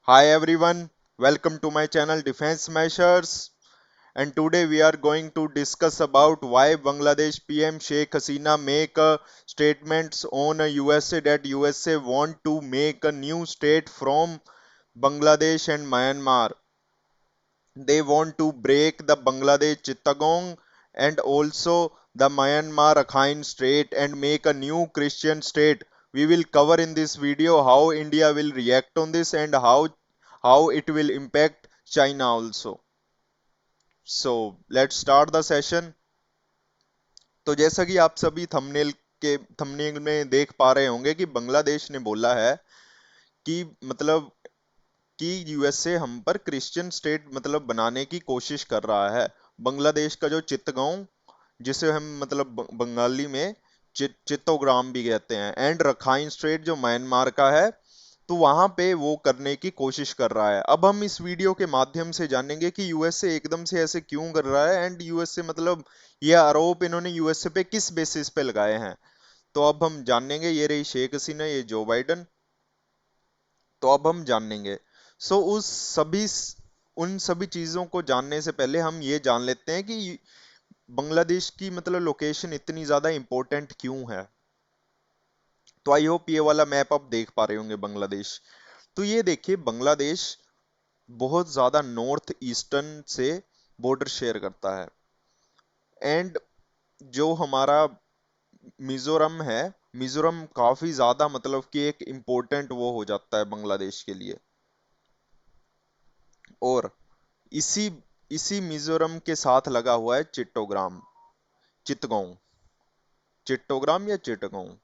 Hi everyone, welcome to my channel Defense Measures, and today we are going to discuss about why Bangladesh PM Sheikh Hasina make statements on USA that USA want to make a new state from Bangladesh and Myanmar. They want to break the Bangladesh Chittagong and also the Myanmar Rakhine state and make a new Christian state. We will cover in this video how India will react on this and how it will impact China also. So let's start the session. तो जैसा कि आप सभी thumbnail में देख पा रहे होंगे कि बांग्लादेश ने बोला है कि मतलब कि यूएसए हम पर क्रिश्चियन स्टेट मतलब बनाने की कोशिश कर रहा है। बांग्लादेश का जो चिttagong जिसे हम मतलब बंगाली में चित्तोग्राम भी कहते हैं एंड रखाइन स्टेट जो म्यांमार का है, तो वहां पे वो करने की कोशिश कर रहा है। अब हम इस वीडियो के माध्यम से जानेंगे कि यूएसए एकदम से ऐसे क्यों कर रहा है एंड यूएसए मतलब ये आरोप इन्होंने यूएसए पे किस बेसिस पे लगाए हैं। तो अब हम जानेंगे। ये रही शेख हसीना, ये जो बाइडन। तो अब हम जानेंगे। सो उन सभी चीजों को जानने से पहले हम ये जान लेते हैं कि बांग्लादेश की मतलब लोकेशन इतनी ज्यादा इंपॉर्टेंट क्यों है। तो आई होप ये वाला मैप आप देख पा रहे होंगे बांग्लादेश। तो ये देखिए, बांग्लादेश बहुत ज्यादा नॉर्थ ईस्टर्न से बॉर्डर शेयर करता है एंड जो हमारा मिजोरम है, मिजोरम काफी ज्यादा मतलब कि एक इम्पोर्टेंट वो हो जाता है बांग्लादेश के लिए। और इसी इसी मिजोरम के साथ लगा हुआ है चित्तगोंग चिट्टोग्राम या चिटगांव।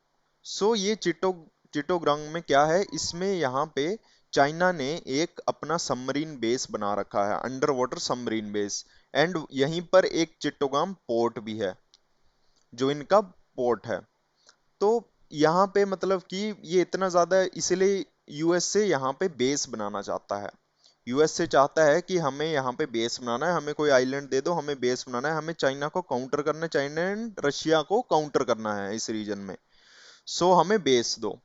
सो ये चिटोग्राम में क्या है, इसमें यहाँ पे चाइना ने एक अपना सबमरीन बेस बना रखा है, under water submarine base. And यहीं पर एक चिट्टोग्राम पोर्ट भी है जो इनका पोर्ट है। तो यहाँ पे मतलब कि ये इतना ज्यादा है, इसलिए यूएसए यहाँ पे बेस बनाना चाहता है। यूएसए चाहता है कि हमें यहाँ पे बेस बनाना है, हमें कोई आइलैंड दे दो, हमें बेस बनाना है, हमें चाइना को काउंटर करना है, चाइना एंड रशिया को काउंटर करना है इस रीजन में। सो हमें बेच दो,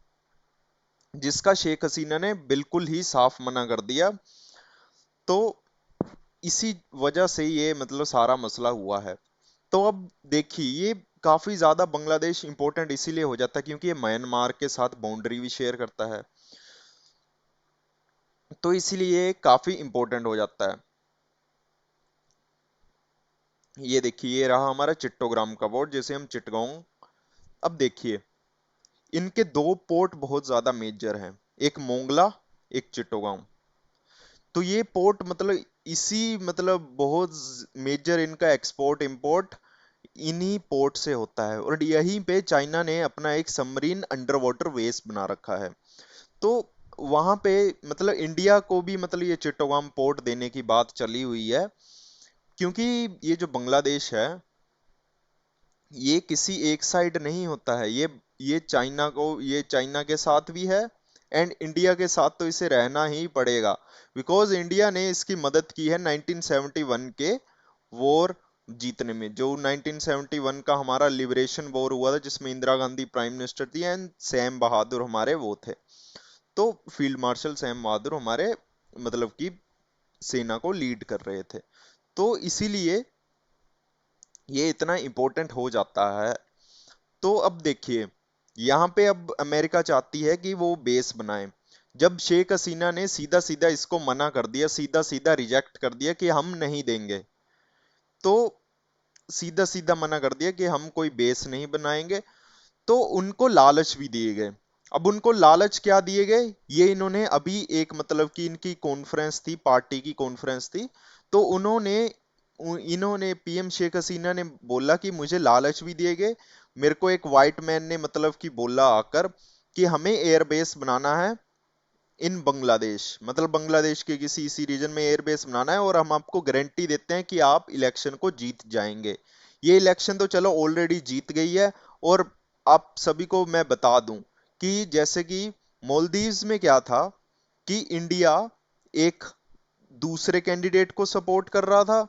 जिसका शेख हसीना ने बिल्कुल ही साफ मना कर दिया। तो इसी वजह से ये मतलब सारा मसला हुआ है। तो अब देखिए, ये काफी ज्यादा बांग्लादेश इंपॉर्टेंट इसीलिए हो जाता है क्योंकि ये म्यांमार के साथ बाउंड्री भी शेयर करता है, तो इसीलिए ये काफी इंपॉर्टेंट हो जाता है। ये देखिए, ये रहा हमारा चिट्टोग्राम का पोर्ट जिसे हम चिटगांव। अब देखिए, इनके दो पोर्ट बहुत ज्यादा मेजर हैं, एक मोंगला, एक चिट्टोगांव। तो ये पोर्ट मतलब इसी मतलब बहुत मेजर इनका एक्सपोर्ट इंपोर्ट इन्हीं पोर्ट से होता है, और यहीं पे चाइना ने अपना एक सबमरीन अंडर वाटर बेस बना रखा है। तो वहां पे मतलब इंडिया को भी मतलब ये चिट्टोगाम पोर्ट देने की बात चली हुई है, क्योंकि ये जो बांग्लादेश है, ये किसी एक साइड नहीं होता है। ये चाइना के साथ भी है एंड इंडिया के साथ, तो इसे रहना ही पड़ेगा। बिकॉज इंडिया ने इसकी मदद की है 1971 के वॉर जीतने में, जो 1971 का हमारा लिबरेशन वॉर हुआ था जिसमें इंदिरा गांधी प्राइम मिनिस्टर थी एंड सैम बहादुर हमारे वो थे। तो फील्ड मार्शल सैम बहादुर हमारे मतलब कि सेना को लीड कर रहे थे। तो इसीलिए ये इतना इम्पोर्टेंट हो जाता है। तो अब देखिए, यहाँ पे अब अमेरिका चाहती है कि वो बेस बनाए। जब शेख हसीना ने सीधा सीधा इसको मना कर दिया, सीधा सीधा रिजेक्ट कर दिया कि हम नहीं देंगे, तो सीधा सीधा मना कर दिया कि हम कोई बेस नहीं बनाएंगे, तो उनको लालच भी दिए गए। अब उनको लालच क्या दिए गए, ये इन्होंने अभी एक मतलब कि इनकी कॉन्फ्रेंस थी, पार्टी की कॉन्फ्रेंस थी, तो इन्होंने पीएम शेख हसीना ने बोला कि मुझे लालच भी दिए गए। मेरे को एक वाइट मैन ने मतलब कि बोला आकर कि हमें एयरबेस बनाना है इन बांग्लादेश, मतलब बांग्लादेश के किसी इसी रीजन में एयरबेस बनाना है, और हम आपको गारंटी देते हैं कि आप इलेक्शन को जीत जाएंगे। ये इलेक्शन तो चलो ऑलरेडी जीत गई है। और आप सभी को मैं बता दूं कि जैसे कि मालदीव्स में क्या था कि इंडिया एक दूसरे कैंडिडेट को सपोर्ट कर रहा था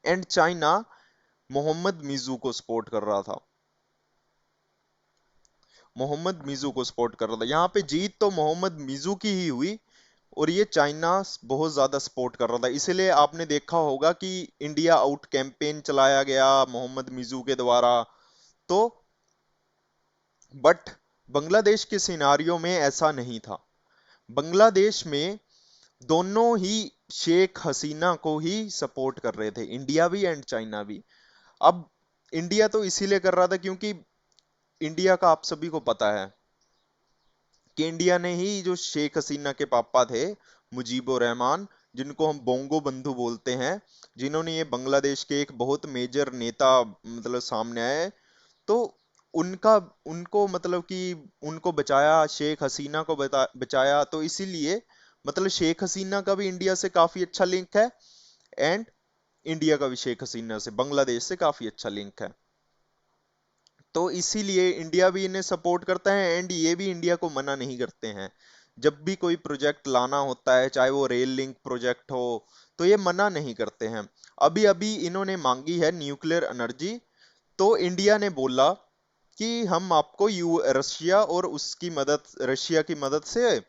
एंड चाइना मोहम्मद मिजू को सपोर्ट कर रहा था। मोहम्मद मिजू को सपोर्ट कर रहा था। यहाँ पे जीत तो मोहम्मद मिजू की ही हुई, और ये चाइना बहुत ज्यादा सपोर्ट कर रहा था, इसीलिए आपने देखा होगा कि इंडिया आउट कैंपेन चलाया गया मोहम्मद मिजू के द्वारा। तो बट बांग्लादेश के सिनारियो में ऐसा नहीं था। बांग्लादेश में दोनों ही शेख हसीना को ही सपोर्ट कर रहे थे, इंडिया भी एंड चाइना भी। अब इंडिया तो इसीलिए कर रहा था क्योंकि इंडिया का आप सभी को पता है कि इंडिया ने ही जो शेख हसीना के पापा थे मुजीबुर रहमान, जिनको हम बोंगो बंधु बोलते हैं, जिन्होंने ये बांग्लादेश के एक बहुत मेजर नेता मतलब सामने आए, तो उनका उनको मतलब कि उनको बचाया, शेख हसीना को बचाया। तो इसीलिए मतलब शेख हसीना का भी इंडिया से काफी अच्छा लिंक है, एंड इंडिया का भी शेख हसीना से बांग्लादेश से काफी अच्छा लिंक है। तो इसीलिए इंडिया भी इन्हें सपोर्ट करता है एंड ये भी इंडिया को मना नहीं करते हैं। जब भी कोई प्रोजेक्ट लाना होता है, चाहे वो रेल लिंक प्रोजेक्ट हो, तो ये मना नहीं करते हैं। अभी अभी इन्होंने मांगी है न्यूक्लियर एनर्जी, तो इंडिया ने बोला कि हम आपको यू रशिया और उसकी मदद, रशिया की मदद से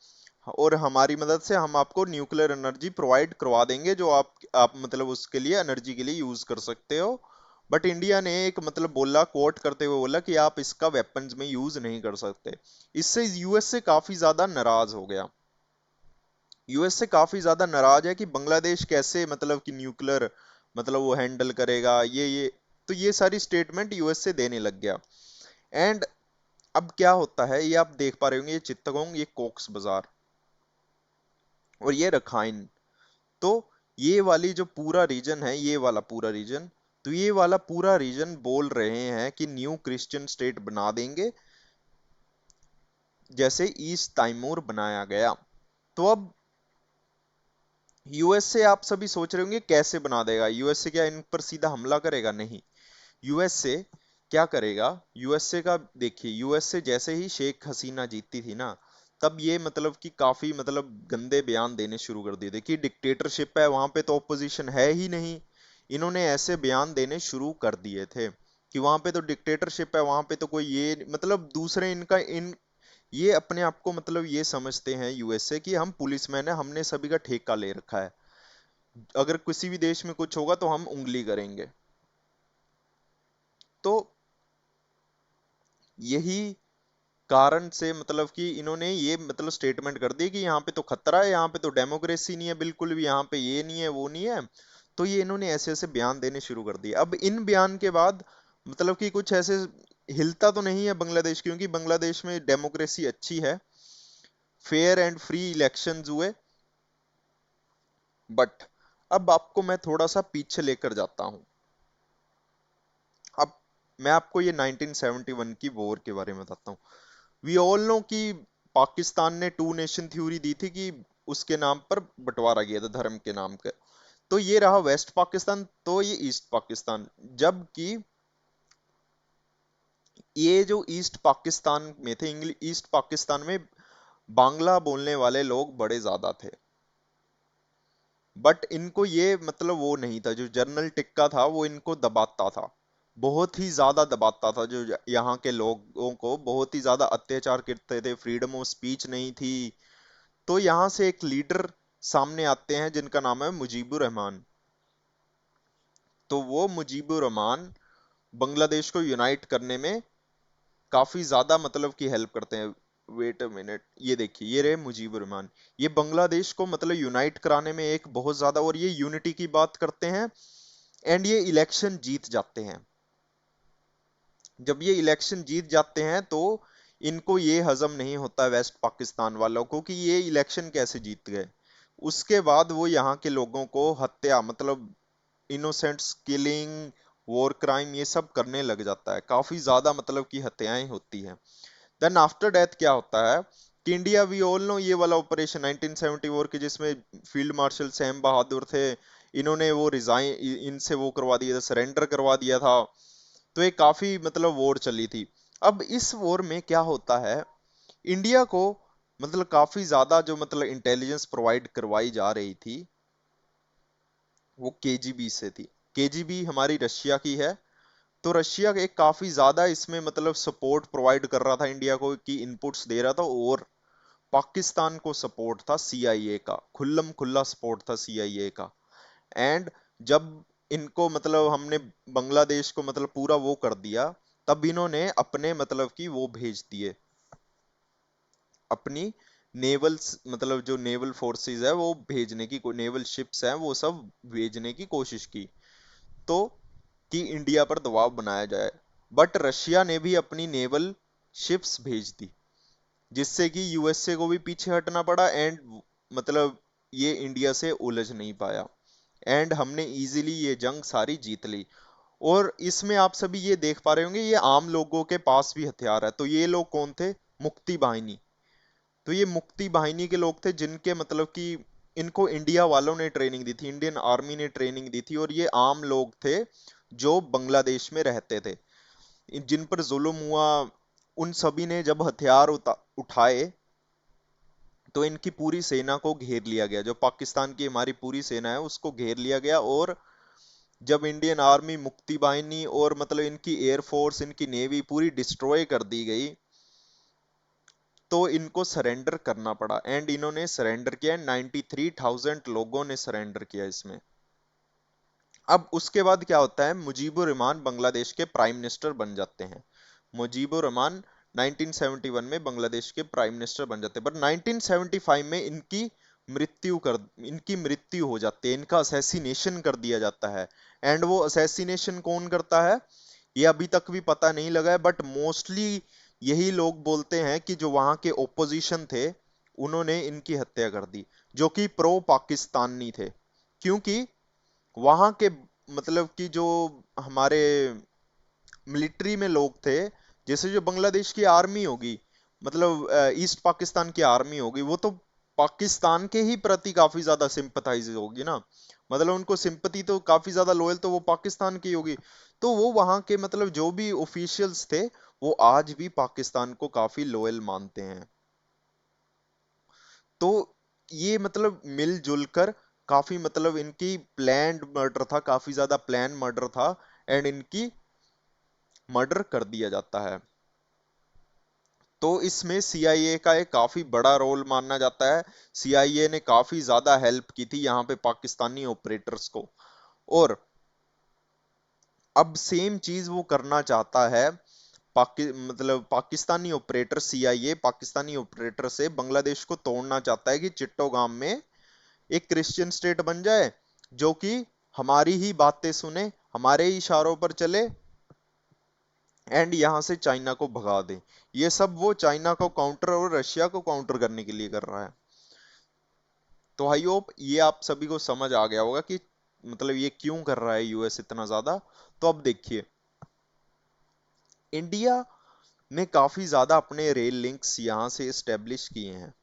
और हमारी मदद से हम आपको न्यूक्लियर एनर्जी प्रोवाइड करवा देंगे, जो आप मतलब उसके लिए एनर्जी के लिए यूज कर सकते हो। बट इंडिया ने एक मतलब बोला, कोट करते हुए बोला कि आप इसका वेपन्स में यूज नहीं कर सकते। इससे यूएस से काफी ज्यादा नाराज हो गया। यूएस से काफी ज्यादा नाराज है कि बांग्लादेश कैसे मतलब कि न्यूक्लियर मतलब वो हैंडल करेगा, ये तो ये सारी स्टेटमेंट यूएस से देने लग गया। एंड अब क्या होता है, ये आप देख पा रहे होंगे, ये चित्तगोंग, ये कोक्स बाजार और ये रखाइन। तो ये वाली जो पूरा रीजन है, ये वाला पूरा रीजन, तो ये वाला पूरा रीजन बोल रहे हैं कि न्यू क्रिश्चियन स्टेट बना देंगे, जैसे ईस्ट तैमूर बनाया गया। तो अब यूएसए, आप सभी सोच रहे होंगे कैसे बना देगा यूएसए, क्या इन पर सीधा हमला करेगा? नहीं। यूएसए क्या करेगा, यूएसए का देखिए, यूएसए जैसे ही शेख हसीना जीतती थी ना, तब ये मतलब कि काफी मतलब गंदे बयान देने शुरू कर दिए थे कि डिक्टेटरशिप है वहां पे, तो ऑपोजिशन है ही नहीं। इन्होंने ऐसे बयान देने शुरू कर दिए थे कि वहां पे तो डिक्टेटरशिप है, वहां पे तो कोई ये मतलब दूसरे इनका इन ये अपने आप को मतलब ये समझते हैं यूएसए कि हम पुलिसमैन है, हमने सभी का ठेका ले रखा है, अगर किसी भी देश में कुछ होगा तो हम उंगली करेंगे। तो यही कारण से मतलब कि इन्होंने ये मतलब स्टेटमेंट कर दी कि यहाँ पे तो खतरा है, यहाँ पे तो डेमोक्रेसी नहीं है बिल्कुल भी, यहाँ पे ये नहीं है वो नहीं है। तो ये इन्होंने ऐसे ऐसे बयान देने शुरू कर दिए। अब इन बयान के बाद मतलब कि कुछ ऐसे हिलता तो नहीं है बांग्लादेश, क्योंकि बांग्लादेश में डेमोक्रेसी अच्छी है, फेयर एंड फ्री इलेक्शंस हुए। बट अब आपको मैं थोड़ा सा पीछे लेकर जाता हूँ। अब मैं आपको ये 1971 की वॉर के बारे में बताता हूँ। वी ऑल नो कि पाकिस्तान ने टू नेशन थ्योरी दी थी कि उसके नाम पर बंटवारा किया था धर्म के नाम के। तो ये रहा वेस्ट पाकिस्तान, तो ये ईस्ट पाकिस्तान। जबकि ये जो ईस्ट पाकिस्तान में थे, इंग्लिश ईस्ट पाकिस्तान में बांग्ला बोलने वाले लोग बड़े ज्यादा थे। बट इनको ये मतलब वो नहीं था, जो जनरल टिक्का था वो इनको दबाता था, बहुत ही ज्यादा दबाता था, जो यहाँ के लोगों को बहुत ही ज्यादा अत्याचार करते थे, फ्रीडम ऑफ स्पीच नहीं थी। तो यहाँ से एक लीडर सामने आते हैं जिनका नाम है मुजीबुर रहमान। तो वो मुजीबुर रहमान बांग्लादेश को यूनाइट करने में काफी ज्यादा मतलब की हेल्प करते हैं। वेट अ मिनट, ये देखिए, ये रहे मुजीबुर रहमान। ये बांग्लादेश को मतलब यूनाइट कराने में एक बहुत ज्यादा, और ये यूनिटी की बात करते हैं, एंड ये इलेक्शन जीत जाते हैं। जब ये इलेक्शन जीत जाते हैं तो इनको ये हजम नहीं होता वेस्ट पाकिस्तान वालों को कि ये इलेक्शन कैसे जीत गए। उसके बाद वो यहाँ के लोगों को हत्या मतलब इनोसेंट्स किलिंग, वॉर क्राइम, ये सब करने लग जाता है, काफी ज्यादा मतलब की हत्याएं होती हैं। देन आफ्टर डेथ क्या होता है कि इंडिया, वी ऑल नो ये वाला ऑपरेशन 1974 के, जिसमें फील्ड मार्शल सैम बहादुर थे, इन्होंने वो रिजाइन इनसे वो करवा दिया था, सरेंडर करवा दिया था। तो ये काफी मतलब वॉर चली थी। अब इस वॉर में क्या होता है, इंडिया को मतलब काफी ज्यादा जो मतलब इंटेलिजेंस प्रोवाइड करवाई जा रही थी, वो केजीबी से थी। केजीबी हमारी रशिया की है। तो रशिया एक काफी ज्यादा इसमें मतलब सपोर्ट प्रोवाइड कर रहा था इंडिया को, कि इनपुट्स दे रहा था, और पाकिस्तान को सपोर्ट था सीआईए का, खुल्लम खुल्ला सपोर्ट था सीआईए का। एंड जब इनको मतलब हमने बांग्लादेश को मतलब पूरा वो कर दिया, तब इन्होंने अपने मतलब कि वो भेज दिए, अपनी नेवल मतलब जो नेवल फोर्सेस है वो भेजने की, नेवल शिप्स हैं वो सब भेजने की कोशिश की, तो कि इंडिया पर दबाव बनाया जाए। बट रशिया ने भी अपनी नेवल शिप्स भेज दी, जिससे कि यूएसए को भी पीछे हटना पड़ा, एंड मतलब ये इंडिया से उलझ नहीं पाया, एंड हमने इजीली ये जंग सारी जीत ली। और इसमें आप सभी ये देख पा रहे होंगे, ये आम लोगों के पास भी हथियार है। तो ये लोग कौन थे? मुक्ति बाहिनी। तो ये मुक्ति बाहिनी के लोग थे, जिनके मतलब कि इनको इंडिया वालों ने ट्रेनिंग दी थी, इंडियन आर्मी ने ट्रेनिंग दी थी, और ये आम लोग थे जो बांग्लादेश में रहते थे, जिन पर जुल्म हुआ। उन सभी ने जब हथियार उठाए, तो इनकी पूरी सेना को घेर लिया गया, जो पाकिस्तान की हमारी पूरी सेना है उसको घेर लिया गया। और जब इंडियन आर्मी, मुक्ति बाहिनी और मतलब इनकी एयरफोर्स, इनकी नेवी पूरी डिस्ट्रॉय कर दी गई, तो इनको सरेंडर करना पड़ा, एंड इन्होंने सरेंडर किया। 93,000 लोगों ने सरेंडर किया इसमें। अब उसके बाद क्या होता है, मुजीबुर रहमान बांग्लादेश के प्राइम मिनिस्टर बन जाते हैं। मुजीबुर रहमान 1971 में बांग्लादेश के प्राइम मिनिस्टर बन जाते हैं, बट 1975 में इनकी मृत्यु हो जाती है, इनका असैसिनेशन कर दिया जाता है। एंड वो असैसिनेशन कौन करता है, ये अभी तक भी पता नहीं लगा है, बट मोस्टली यही लोग बोलते हैं कि जो वहां के ओपोजिशन थे, उन्होंने इनकी हत्या कर दी, जो कि प्रो पाकिस्तानी थे। क्योंकि वहां के मतलब कि जो हमारे मिलिट्री में लोग थे, जैसे जो बांग्लादेश की आर्मी होगी, मतलब ईस्ट पाकिस्तान की आर्मी होगी, वो तो पाकिस्तान के ही प्रति काफी ज्यादा सिंपथाइज होगी ना, मतलब उनको सिंपथी तो काफी ज्यादा लॉयल तो वो पाकिस्तान की होगी। तो वो वहां के मतलब जो भी ऑफिशियल्स थे, वो आज भी पाकिस्तान को काफी लॉयल मानते हैं। तो ये मतलब मिलजुल कर काफी मतलब इनकी प्लान्ड मर्डर था, काफी ज्यादा प्लान मर्डर था, एंड इनकी मर्डर कर दिया जाता है। तो इसमें सीआईए का एक काफी बड़ा रोल माना जाता है। सीआईए ने काफी ज्यादा हेल्प की थी यहाँ पे पाकिस्तानी ऑपरेटर्स को। और अब सेम चीज वो करना चाहता है, मतलब Pakistani operator, CIA Pakistani operator से बांग्लादेश को तोड़ना चाहता है कि चिट्टोगाम में एक क्रिश्चियन स्टेट बन जाए, जो कि हमारी ही बातें सुने, हमारे ही इशारों पर चले, एंड यहां से चाइना को भगा दे। ये सब वो चाइना को काउंटर और रशिया को काउंटर करने के लिए कर रहा है। तो आई होप ये आप सभी को समझ आ गया होगा कि मतलब ये क्यों कर रहा है यूएस इतना ज्यादा। तो अब देखिए, इंडिया ने काफी ज्यादा अपने रेल लिंक्स यहां से एस्टेब्लिश किए हैं,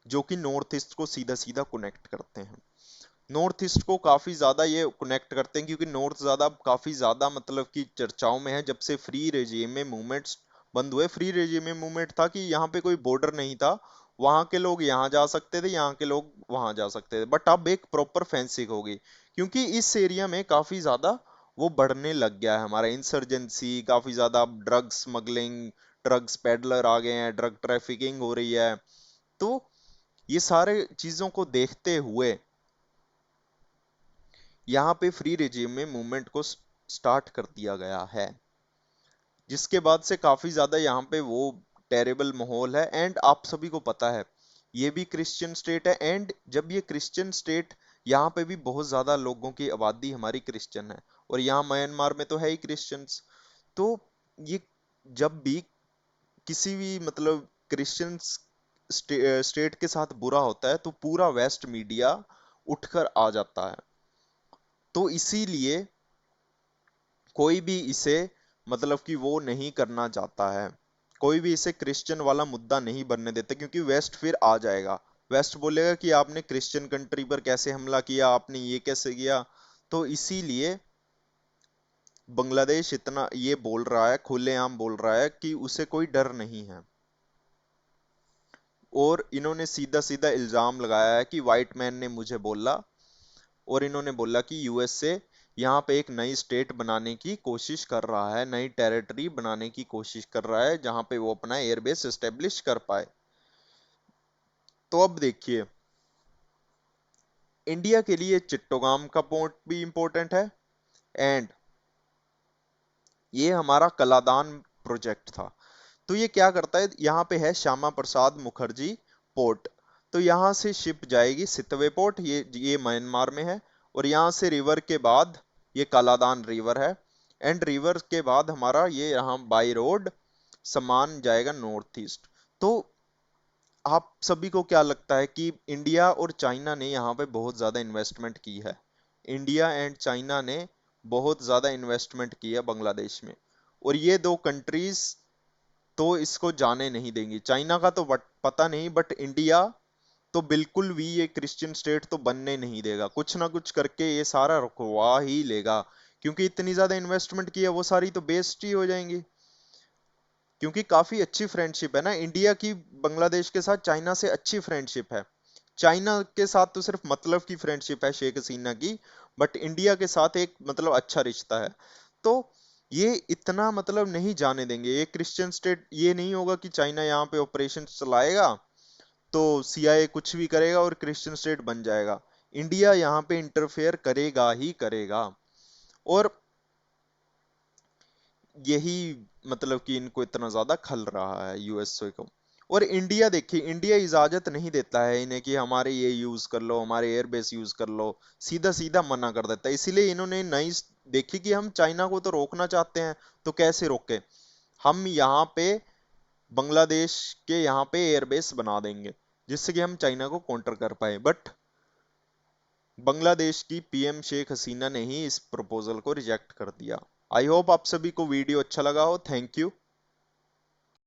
जो कि नॉर्थ ईस्ट को सीधा सीधा कनेक्ट करते हैं। नॉर्थ ईस्ट को काफी ज्यादा ये कनेक्ट करते हैं, क्योंकि नॉर्थ ज्यादा काफी ज्यादा मतलब कि चर्चाओं में है, जब से फ्री रेजिम में मूवमेंट्स बंद हुए। फ्री रेजिम में मूवमेंट था कि यहाँ पे कोई बॉर्डर नहीं था, वहां के लोग यहाँ जा सकते थे, यहाँ के लोग वहां जा सकते थे। बट अब एक प्रॉपर फेंसिंग होगी, क्योंकि इस एरिया में काफी ज्यादा वो बढ़ने लग गया है, हमारा इंसर्जेंसी काफी ज्यादा, ड्रग्स स्मगलिंग, ड्रग्स पेडलर आ गए हैं, ड्रग ट्रैफिकिंग हो रही है। तो ये सारे चीजों को देखते हुए यहाँ पे फ्री रेजिम में मूवमेंट को स्टार्ट कर दिया गया है, जिसके बाद से काफी ज्यादा यहाँ पे वो टेरेबल माहौल है। एंड आप सभी को पता है, ये भी क्रिश्चियन स्टेट है, एंड जब ये क्रिश्चियन स्टेट, यहाँ पे भी बहुत ज्यादा लोगों की आबादी हमारी क्रिश्चियन है, और यहाँ म्यांमार में तो है ही क्रिश्चियंस। तो ये जब भी किसी भी मतलब क्रिश्चियन स्टेट के साथ बुरा होता है, तो पूरा वेस्ट मीडिया उठकर आ जाता है। तो इसीलिए कोई भी इसे मतलब कि वो नहीं करना चाहता है, कोई भी इसे क्रिश्चियन वाला मुद्दा नहीं बनने देता, क्योंकि वेस्ट फिर आ जाएगा। वेस्ट बोलेगा कि आपने क्रिश्चियन कंट्री पर कैसे हमला किया, आपने ये कैसे किया। तो इसीलिए बांग्लादेश इतना ये बोल रहा है, खुलेआम बोल रहा है कि उसे कोई डर नहीं है। और इन्होंने सीधा सीधा इल्जाम लगाया है कि व्हाइट मैन ने मुझे बोला, और इन्होंने बोला कि यूएसए यहाँ पे एक नई स्टेट बनाने की कोशिश कर रहा है, नई टेरिटरी बनाने की कोशिश कर रहा है, जहां पे वो अपना एयरबेस एस्टेब्लिश कर पाए। तो अब देखिए, इंडिया के लिए चिट्टोगाम का पोर्ट भी इंपॉर्टेंट है, एंड ये हमारा कलादान प्रोजेक्ट था। तो ये क्या करता है, यहाँ पे है श्यामा प्रसाद मुखर्जी पोर्ट। तो यहाँ से शिप जाएगी सितवे पोर्ट, ये म्यांमार में है। और यहाँ से रिवर के बाद ये कालादान रिवर है, एंड रिवर के बाद हमारा ये यहाँ बाई रोड सामान जाएगा नॉर्थ ईस्ट। तो आप सभी को क्या लगता है कि इंडिया और चाइना ने यहाँ पे बहुत ज्यादा इन्वेस्टमेंट की है? इंडिया एंड चाइना ने बहुत ज्यादा इन्वेस्टमेंट की है बांग्लादेश में, और ये दो कंट्रीज तो इसको जाने नहीं देंगी। चाइना का तो पता नहीं, बट इंडिया तो बिल्कुल भी ये क्रिश्चियन स्टेट तो बनने नहीं देगा। कुछ ना कुछ करके ये सारा रुकवा ही लेगा, क्योंकि इतनी ज्यादा इन्वेस्टमेंट की है, वो सारी तो बेस्ट ही हो जाएंगी। क्योंकि काफी अच्छी फ्रेंडशिप है ना इंडिया की, बांग्लादेश के साथ चाइना से अच्छी फ्रेंडशिप है। चाइना के साथ तो सिर्फ मतलब की फ्रेंडशिप है शेख हसीना की, बट इंडिया के साथ एक मतलब अच्छा रिश्ता है। तो ये इतना मतलब नहीं जाने देंगे। ये क्रिश्चियन स्टेट, ये नहीं होगा कि चाइना यहाँ पे ऑपरेशन चलाएगा तो सीआईए कुछ भी करेगा और क्रिश्चियन स्टेट बन जाएगा। इंडिया यहाँ पे इंटरफेयर करेगा ही करेगा। और यही मतलब कि इनको इतना ज्यादा खल रहा है यूएसए को। और इंडिया देखिए, इंडिया इजाजत नहीं देता है इन्हें कि हमारे ये यूज कर लो, हमारे एयरबेस यूज कर लो। सीधा सीधा मना कर देता है। इसीलिए इन्होंने नई देखी कि हम चाइना को तो रोकना चाहते हैं, तो कैसे रोके, हम यहाँ पे बांग्लादेश के यहाँ पे एयरबेस बना देंगे, जिससे कि हम चाइना को काउंटर कर पाए। बट बांग्लादेश की पीएम शेख हसीना ने ही इस प्रपोजल को रिजेक्ट कर दिया। आई होप आप सभी को वीडियो अच्छा लगा हो। Thank you.